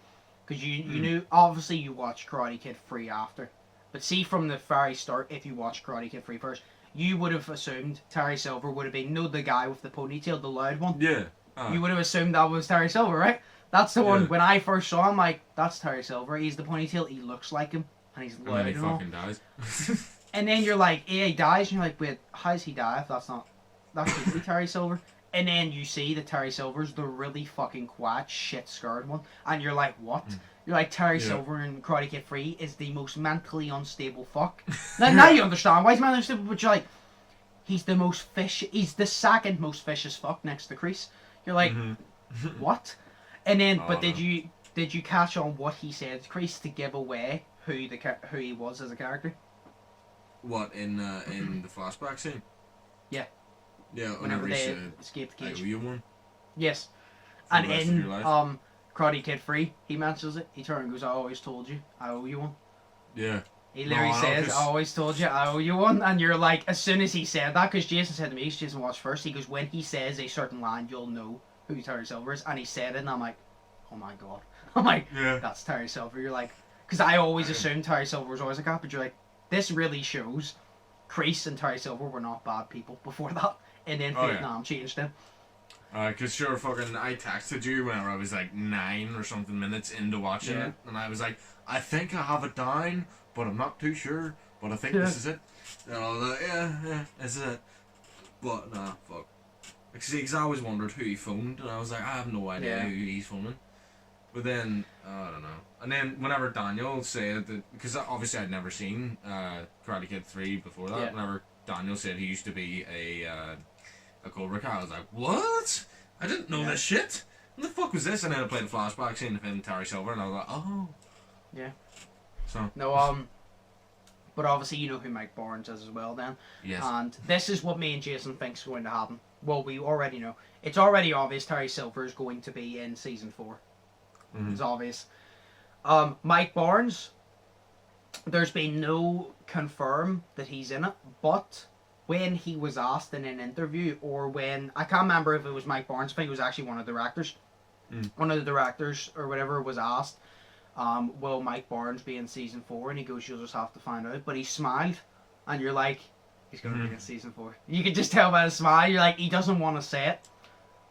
because you knew, obviously you watched Karate Kid 3 after, but see from the very start, if you watched Karate Kid 3 first, you would have assumed Terry Silver would have been, the guy with the ponytail, the loud one. Yeah. You would have assumed that was Terry Silver, right? That's the one. When I first saw him, like, that's Terry Silver. He's the ponytail. He looks like him, and he's loud. And then he fucking dies. And then you're like, yeah, he dies, and you're like, wait, how does he die if that's usually Terry Silver? And then you see that Terry Silver's the really fucking quiet, shit-scared one, and you're like, what? You're like, Terry Silver in Karate Kid 3 is the most mentally unstable fuck. now you understand why he's mentally unstable, but you're like, he's the second most vicious fuck next to Kreese. You're like, what? And then, did you catch on what he said to Kreese to give away who he was as a character? What, in the flashback scene? Yeah. Yeah, Whenever they said, escape the I cage. owe you one. Yes. For And the rest of your life. Karate Kid 3, he mentions it. He turns and goes, I always told you, I owe you one. Yeah. He literally says, I always told you, I owe you one. And you're like, as soon as he said that, because Jason said to me, Jason watched first, he goes, when he says a certain line, you'll know who Terry Silver is. And he said it, and I'm like, oh my god. I'm like, that's Terry Silver. You're like, because I always assumed Terry Silver was always a cop, but you're like, this really shows Kreese and Terry Silver were not bad people before that. And then Vietnam changed them. Cause sure, fucking, I texted you whenever I was like 9 or something minutes into watching it, and I was like, I think I have it down, but I'm not too sure, but I think this is it. And I was like, yeah, this is it. But nah, fuck. Because I always wondered who he phoned, and I was like, I have no idea who he's phoning. But then, I don't know. And then whenever Daniel said that, because obviously I'd never seen Karate Kid 3 before that, whenever Daniel said he used to be a Cobra Kai, I was like, what? I didn't know this shit. What the fuck was this? And then I played a flashback scene of him and Terry Silver, and I was like, oh. Yeah. So. No, but obviously you know who Mike Barnes is as well then. Yes. And this is what me and Jason think's going to happen. Well, we already know. It's already obvious Terry Silver is going to be in season 4. It's obvious. Mike Barnes, there's been no confirm that he's in it, but when he was asked in an interview, or when, I can't remember if it was Mike Barnes, I think it was actually one of the directors. One of the directors or whatever was asked, will Mike Barnes be in season 4? And he goes, you'll just have to find out. But he smiled, and you're like, he's going to be in season 4. You can just tell by his smile, you're like, he doesn't want to say it,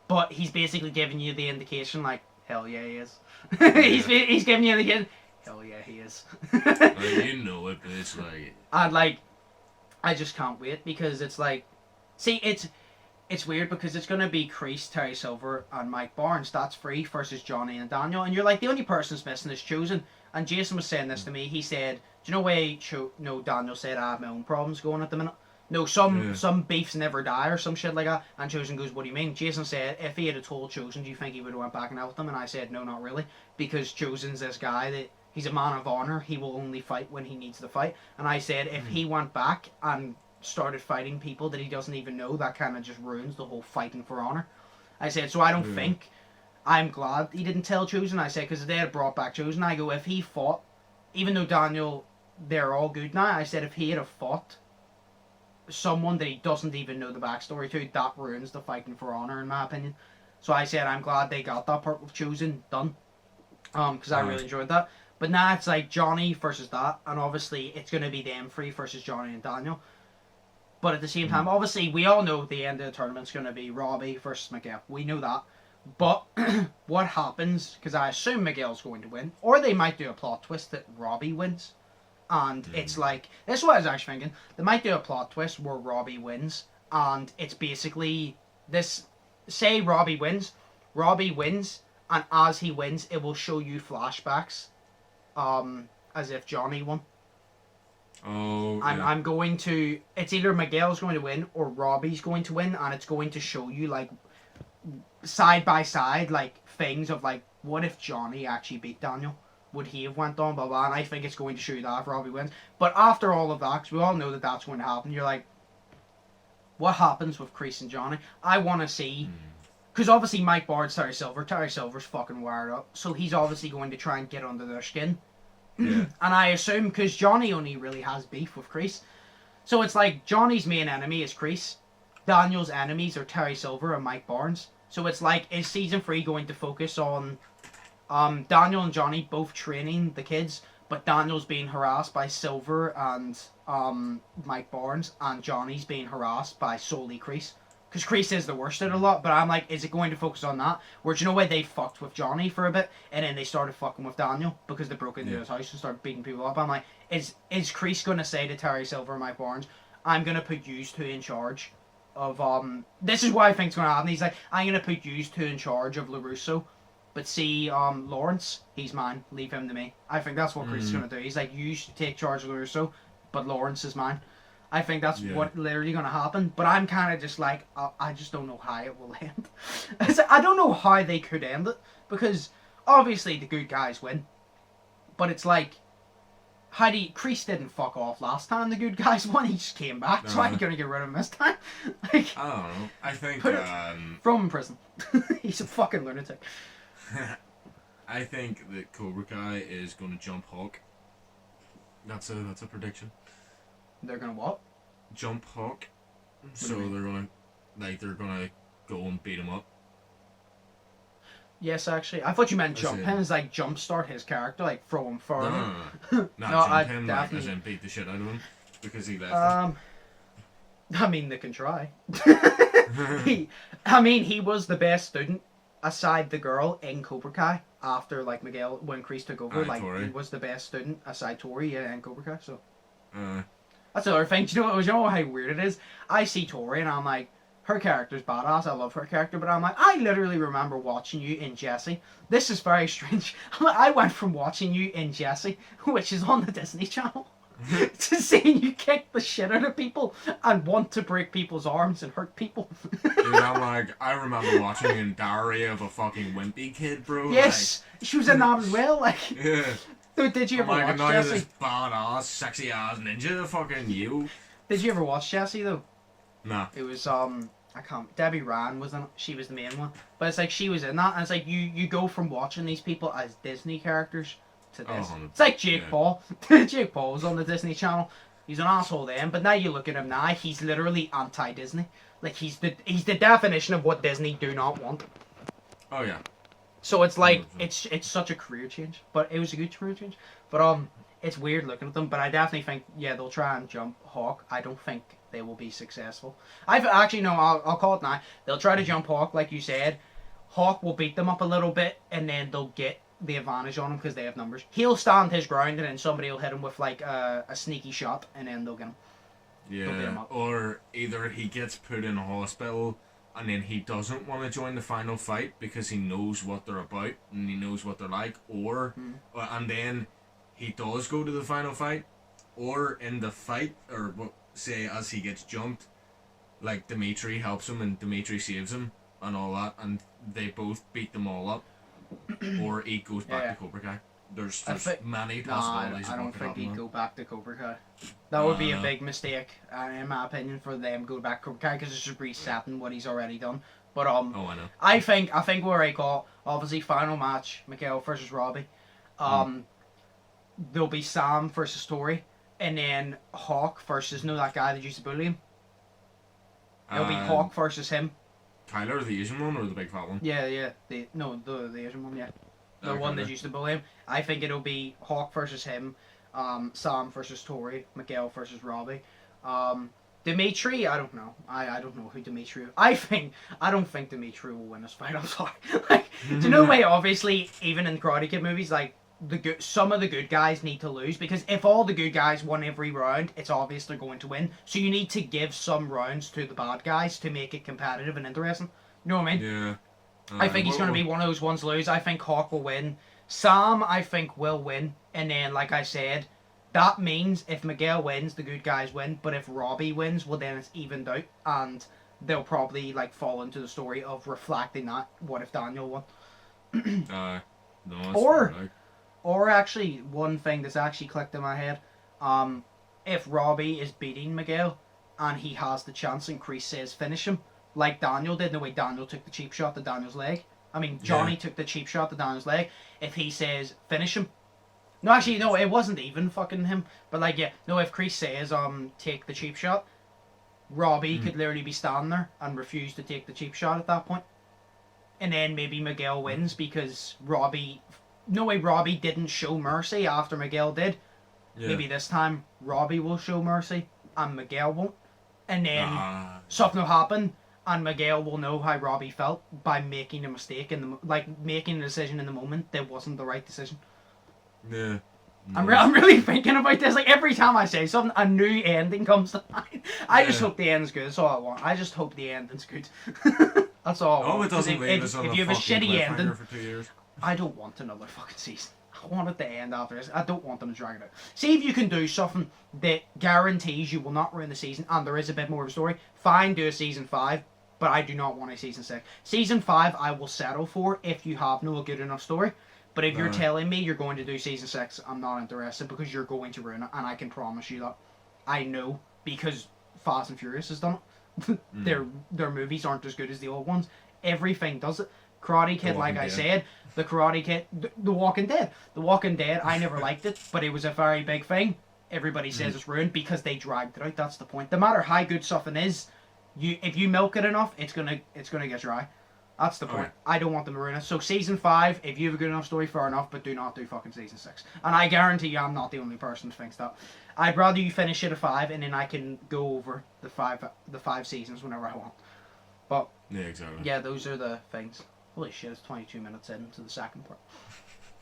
but he's basically giving you the indication, like, hell yeah, he is. He's giving you the indication, hell yeah, he is. You know it, but it's like... And like, I just can't wait, because it's like, see, it's weird because it's going to be Kreese, Terry Silver, and Mike Barnes. That's 3 versus Johnny and Daniel. And you're like, the only person that's missing is Chosen. And Jason was saying this to me. He said, do you know why Daniel said, I have my own problems going at the minute? No, some beefs never die or some shit like that. And Chosen goes, what do you mean? Jason said, if he had told Chosen, do you think he would have went back and out with them? And I said, no, not really. Because Chosen's this guy that, he's a man of honor. He will only fight when he needs to fight. And I said, if he went back and started fighting people that he doesn't even know, that kind of just ruins the whole fighting for honor. I said, so I don't think, I'm glad he didn't tell Chosen. I said, because if they had brought back Chosen, I go, if he fought, even though Daniel, they're all good now, I said, if he had have fought someone that he doesn't even know the backstory to, that ruins the fighting for honor, in my opinion. So I said, I'm glad they got that part with Chosen done, because I really enjoyed that. But now it's like Johnny versus that, and obviously it's going to be them 3 versus Johnny and Daniel. But at the same time, obviously, we all know the end of the tournament's going to be Robbie versus Miguel. We know that. But what happens, because I assume Miguel's going to win, or they might do a plot twist that Robbie wins. And it's like, this is what I was actually thinking. They might do a plot twist where Robbie wins, and it's basically this, say Robbie wins, and as he wins, it will show you flashbacks as if Johnny won. Oh, I'm going to, it's either Miguel's going to win or Robbie's going to win, and it's going to show you, like, side by side, like, things of, like, what if Johnny actually beat Daniel? Would he have went on, blah, blah, and I think it's going to show you that if Robbie wins. But after all of that, because we all know that that's going to happen, you're like, what happens with Kreese and Johnny? I want to see, because obviously Mike Barnes, Terry Silver's fucking wired up, so he's obviously going to try and get under their skin. Yeah. And I assume because Johnny only really has beef with Kreese, so it's like Johnny's main enemy is Kreese. Daniel's enemies are Terry Silver and Mike Barnes. So it's like, is season 3 going to focus on Daniel and Johnny both training the kids, but Daniel's being harassed by Silver and Mike Barnes, and Johnny's being harassed by solely Kreese? Because Kreese is the worst at a lot, but I'm like, is it going to focus on that? Where, do you know why they fucked with Johnny for a bit, and then they started fucking with Daniel because they broke into his house and started beating people up? I'm like, is Kreese going to say to Terry Silver and Mike Barnes, I'm going to put yous two in charge of, this is what I think's going to happen. He's like, I'm going to put yous two in charge of LaRusso, but see, Lawrence, he's mine, leave him to me. I think that's what Kreese is going to do. He's like, you should take charge of LaRusso, but Lawrence is mine. I think that's what literally going to happen. But I'm kind of just like, I just don't know how it will end. I don't know how they could end it. Because obviously the good guys win. But it's like, Kreese didn't fuck off last time the good guys won. He just came back. So how are you going to get rid of him this time? Like, I don't know. I think... throw him in prison. He's a fucking lunatic. I think that Cobra Kai is going to jump Hawk. That's a prediction. They're gonna what? Jump Hawk. So they're gonna go and beat him up. Yes, actually, I thought you meant jump him as like jumpstart his character, like throw him further. No, jump him like as in beat the shit out of him because he left. I mean, they can try. he was the best student aside the girl in Cobra Kai after like Miguel when Kreese took over. Tori. He was the best student aside Tori in Cobra Kai. So. That's the other thing. Do you know how weird it is? I see Tori and I'm like, her character's badass. I love her character, but I'm like, I literally remember watching you in Jessie. This is very strange. I went from watching you in Jessie, which is on the Disney Channel, to seeing you kick the shit out of people and want to break people's arms and hurt people. Dude, I'm like, I remember watching you in Diary of a fucking Wimpy Kid, bro. Yes, like, she was in that as well. Like, yeah. Dude, did you ever watch Jessie? This badass, sexy ass ninja, fucking you. Did you ever watch Jessie though? No. It was Debbie Ryan was in it. She was the main one, but it's like she was in that, and it's like you go from watching these people as Disney characters to this. It's like Jake Paul. Jake Paul was on the Disney Channel. He's an asshole then, but now you look at him now, he's literally anti-Disney. Like he's the definition of what Disney do not want. Oh yeah. So it's like it's such a career change, but it was a good career change. But it's weird looking at them. But I definitely think they'll try and jump Hawk. I don't think they will be successful. I'll call it now. They'll try to jump Hawk, like you said. Hawk will beat them up a little bit, and then they'll get the advantage on him because they have numbers. He'll stand his ground, and then somebody will hit him with like a sneaky shot, and then they'll get him. Yeah. They'll beat him up. Or either he gets put in a hospital. And then he doesn't want to join the final fight because he knows what they're about and he knows what they're like. And then he does go to the final fight. Or in the fight, or say as he gets jumped, like Dimitri helps him and Dimitri saves him and all that. And they both beat them all up. Or he goes back to Cobra Kai. There's many possibilities. I don't think he'd go back to Cobra Kai. That would be a big mistake, in my opinion, for them go back to Cobra Kai because it's just resetting what he's already done. But I know. I think where I call obviously final match Miguel versus Robbie. There'll be Sam versus Tori, and then Hawk versus that guy that used to bully him. It'll be Hawk versus him. Tyler, the Asian one, or the big fat one? Yeah. The Asian one, yeah. The one that used to bully him. I think it'll be Hawk versus him, Sam versus Tori, Miguel versus Robbie. Dimitri, I don't know. I don't know who Dimitri is. I don't think Dimitri will win this fight. I'm sorry. Like, do you know why? Obviously, even in Karate Kid movies, like some of the good guys need to lose because if all the good guys won every round, it's obvious they're going to win. So you need to give some rounds to the bad guys to make it competitive and interesting. You know what I mean? Yeah. I think he's going to be one of those ones to lose. I think Hawk will win. Sam, I think, will win. And then, like I said, that means if Miguel wins, the good guys win. But if Robbie wins, well, then it's evened out. And they'll probably, like, fall into the story of reflecting that. What if Daniel won? Or actually, one thing that's actually clicked in my head. If Robbie is beating Miguel and he has the chance and Kreese says finish him, like Daniel did, in the way Daniel took the cheap shot to Daniel's leg. I mean, Johnny took the cheap shot to Daniel's leg. If he says finish him, No, actually, no, it wasn't even fucking him. But like, yeah, no, if Kreese says, take the cheap shot, Robbie could literally be standing there and refuse to take the cheap shot at that point. And then maybe Miguel wins because Robbie didn't show mercy after Miguel did. Yeah. Maybe this time Robbie will show mercy and Miguel won't. And then something will happen and Miguel will know how Robbie felt by making a mistake making a decision in the moment that wasn't the right decision. Yeah. No. I'm really thinking about this. Like, every time I say something, a new ending comes to mind. I just hope the end's good. That's all I want. I just hope the ending's good. That's all I want. Oh, it doesn't leave us on if you have a shitty ending, for 2 years. I don't want another fucking season. I want it to end after this. I don't want them to drag it out. See if you can do something that guarantees you will not ruin the season and there is a bit more of a story. Fine, do a season 5, but I do not want a season 6. Season 5 I will settle for if you have no good enough story. But if you're telling me you're going to do season 6, I'm not interested because you're going to ruin it, and I can promise you that. I know because Fast and Furious has done it. Their movies aren't as good as the old ones. Everything does it. Karate Kid, like I said, the Karate Kid, the Walking Dead. The Walking Dead, I never liked it, but it was a very big thing. Everybody says it's ruined because they dragged it out. That's the point. No matter how good something is, if you milk it enough, it's gonna get dry. That's the point. Okay. I don't want them to ruin it. So season 5, if you have a good enough story, fair enough, but do not do fucking season 6. And I guarantee you I'm not the only person who thinks that. I'd rather you finish it at 5 and then I can go over the five seasons whenever I want. But yeah, exactly. Yeah, those are the things. Holy shit, it's 22 minutes into the second part.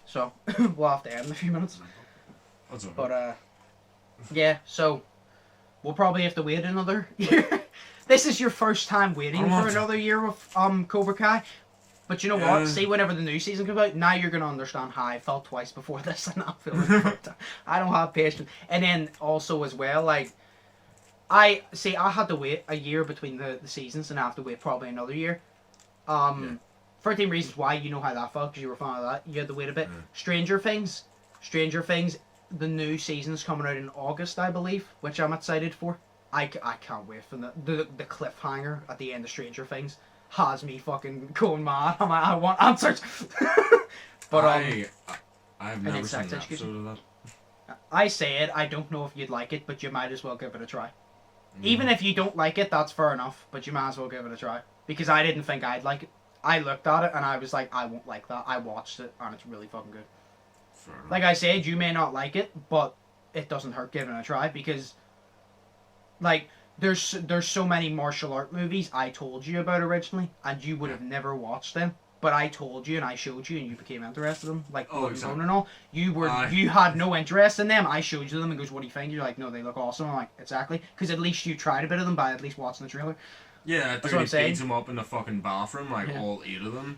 So we'll have to end in a few minutes. That's okay. But yeah, so we'll probably have to wait another year. This is your first time waiting for another year of Cobra Kai. But you know what? See, whenever the new season comes out, now you're going to understand how I felt twice before this and not feeling I don't have patience. And then also as well, like, I had to wait a year between the seasons and I have to wait probably another year. 13 Reasons Why, you know how that felt because you were a fan of that. You had to wait a bit. Stranger Things, the new season's coming out in August, I believe, which I'm excited for. I can't wait for the cliffhanger at the end of Stranger Things has me fucking going mad. I want answers. But I've never seen an episode of that. I said I don't know if you'd like it, but you might as well give it a try. Even if you don't like it, that's fair enough. But you might as well give it a try because I didn't think I'd like it. I looked at it and I was like, I won't like that. I watched it and it's really fucking good. Like I said, you may not like it, but it doesn't hurt giving it a try because, like, there's so many martial art movies I told you about originally, and you would have never watched them. But I told you and I showed you, and you became interested in them, like exactly. And all. You had no interest in them. I showed you them and goes, "What do you think?" You're like, "No, they look awesome." I'm like, "Exactly," because at least you tried a bit of them by at least watching the trailer. Yeah, dude, he beats them up in the fucking bathroom, like all 8 of them.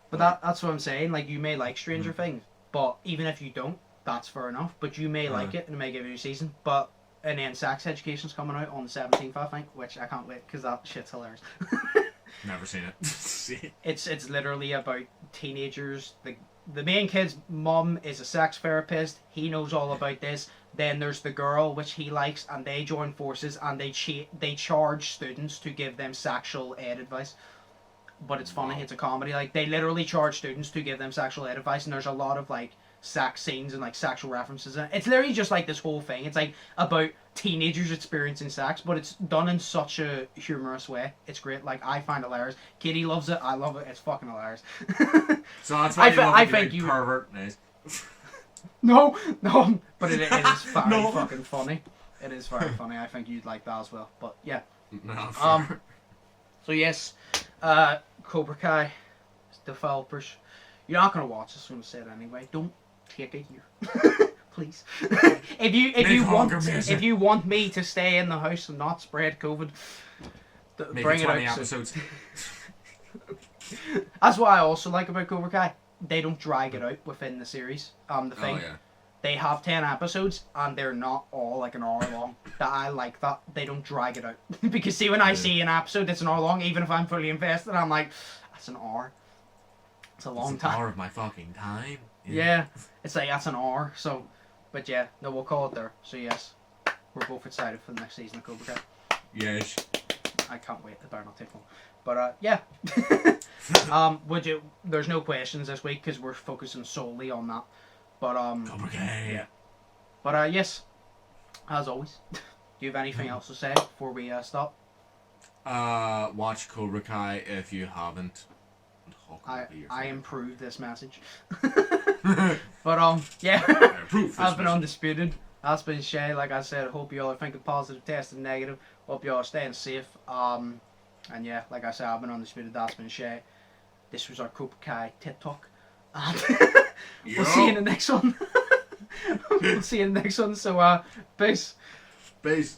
But that's what I'm saying. Like, you may like Stranger Things, but even if you don't, that's fair enough. But you may like it and it may give you a season. But and then Sex Education's coming out on the 17th, I think, which I can't wait because that shit's hilarious. Never seen it. It's literally about teenagers. The main kid's mum is a sex therapist. He knows all about this. Then there's the girl, which he likes, and they join forces and they charge students to give them sexual ed advice. But it's funny, it's a comedy. Like, they literally charge students to give them sexual ed advice, and there's a lot of, like, sex scenes and, like, sexual references. And it's literally just, like, this whole thing. It's, like, about teenagers experiencing sex, but it's done in such a humorous way. It's great. Like, I find it hilarious. Katie loves it. I love it. It's fucking hilarious. So that's why I think you pervert. Nice. No, but it is very fucking funny. It is very funny. I think you'd like that as well. But yeah. No, so yes, Cobra Kai developers, you're not gonna watch this. I'm gonna say it anyway. Don't take a year, please. if you want me to stay in the house and not spread COVID, bring it out. Episodes. That's what I also like about Cobra Kai. They don't drag it out within the series. They have 10 episodes and they're not all like an hour long. I like that. They don't drag it out. Because see, when I see an episode that's an hour long, even if I'm fully invested, I'm like, that's an hour. It's a long time. An hour of my fucking time. Yeah. It's like, that's an hour. So, but yeah, no, we'll call it there. So yes, we're both excited for the next season of Cobra Kai. Yes. I can't wait. It better not take long. But yeah. There's no questions this week because we're focusing solely on that. But Cobra Kai. yeah. But yes, as always, do you have anything else to say before we stop? Watch Cobra Kai if you haven't. I improve this message. But yeah, Proof. I've been Undisputed. That's been Shay. Like I said, hope you all are thinking positive, testing negative. Hope you all are staying safe. And yeah, like I said, I've been Undisputed. That's been Shay. This was our Cobra Kai Tik Tok. We'll see you in the next one. We'll see you in the next one. So peace. Peace.